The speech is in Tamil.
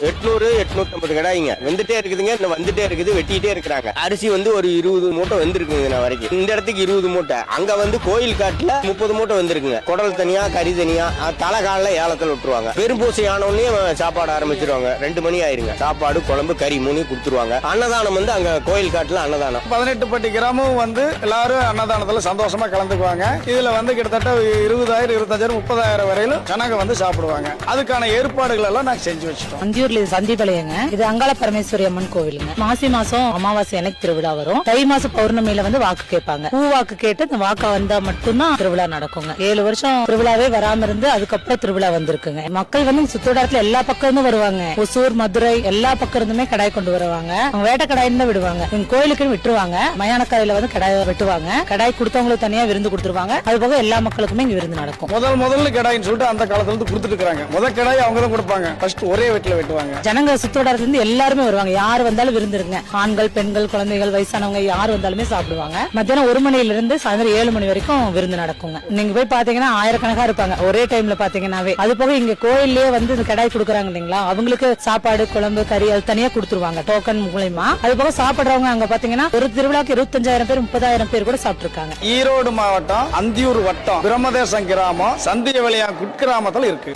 800 850 கடாய்ங்க வந்துட்டே இருக்குதுங்க. இன்னும் வந்துட்டே இருக்குது, வெட்டிட்டே இருக்கிறாங்க. அரிசி ஒரு 20 மூட்டை வந்திருக்குங்க நான் வரைக்கும். இந்த இடத்துக்கு 20 மூட்டை, அங்க கோயில் காட்டுல 30 மூட்டை வந்திருக்குங்க. குடல் தனியா, கறி தனியா, தலை காலில் ஏலத்தில் விட்டுருவாங்க. பெரும்பூசை ஆனோடனே சாப்பாடு ஆரம்பிச்சிருவாங்க. 2 மணி ஆயிருங்க. சாப்பாடு, குழம்பு, கறி 3 கொடுத்துருவாங்க. அன்னதானம் அங்க கோயில் காட்டுல அன்னதானம். 18 பட்டி கிராமம் எல்லாரும் அன்னதானத்துல சந்தோஷமா கலந்துக்குவாங்க. இதுல கிட்டத்தட்ட 20,000 25,000 30,000 வரையிலும் ஜனங்க சாப்பிடுவாங்க. அதுக்கான ஏற்பாடுகள் எல்லாம் நாங்க செஞ்சு வச்சிட்டோம். சந்திபாளையங்க. இது அங்காள பரமேஸ்வரி அம்மன் கோவிலுங்க. மாசி மாசம் அமாவாசை அன்னைக்கு திருவிழா வரும். தை மாசம் பௌர்ணமியில வாக்கு கேட்பாங்க. பூ வாக்கு கேட்டு இந்த வாக்கு வந்தா மட்டும்தான் திருவிழா நடக்குங்க. 7 வருஷம் திருவிழாவே வராம இருந்து அதுக்கப்புறம் திருவிழா வந்திருக்குங்க. மக்கள் சுத்தோட்டத்துல எல்லா பக்கம் இருந்தும் வருவாங்க. ஒசூர், மதுரை எல்லா பக்கம் இருந்துமே கடாய் கொண்டு வருவாங்க. அவங்க வேட்டை கடாயின்னு தான் விடுவாங்க. எங்க கோயிலுக்கு விட்டுருவாங்க. மயானக்கரையில கடாய் வெட்டுவாங்க. கடாய் கொடுத்தவங்களுக்கு தனியா விருந்து கொடுத்துருவாங்க. அது போக எல்லா மக்களுக்குமே இங்க விருந்து நடக்கும். முதல்ல கடாயின்னு சொல்லிட்டு அந்த காலத்துல கொடுத்துட்டு இருக்காங்க. முதல் கடாய் அவங்க தான் கொடுப்பாங்க. ஃபர்ஸ்ட் ஒரே வீட்டுல வெட்டுவாங்க. ஜனங்க சுத்தோட்டத்துல இருந்து எல்லாருமே வருவாங்க. யாரு வந்தாலும் விருந்துருங்க. ஆண்கள், பெண்கள், குழந்தைகள், வயசானவங்க யாரு வந்தாலுமே சாப்பிடுவாங்க. மத்தியானம் 1 மணில இருந்து சாயந்தரம் 7 மணி வரைக்கும் விருந்து நடக்குங்க. நீங்க போய் பாத்தீங்கன்னா ஆயிரக்கணக்கா இருப்பாங்க ஒரே டைம்ல பாத்தீங்கன்னாவே. அது போக இங்க கோயிலே இந்த கடாய் கொடுக்குறாங்க இல்லைங்களா, அவங்களுக்கு சாப்பாடு, குழம்பு, கறி அது தனியா கொடுத்துருவாங்க டோக்கன் மூலமா. அது போக சாப்பிடுறவங்க அங்க பாத்தீங்கன்னா ஒரு திருவிழாக்கு 25,000 பேர் 30,000 பேர் கூட சாப்பிட்டு இருக்காங்க. ஈரோடு மாவட்டம் அந்தியூர் வட்டம் பிரம்மதேசம் கிராமம் சந்தியவெளியா குட்கிராமத்தில் இருக்கு.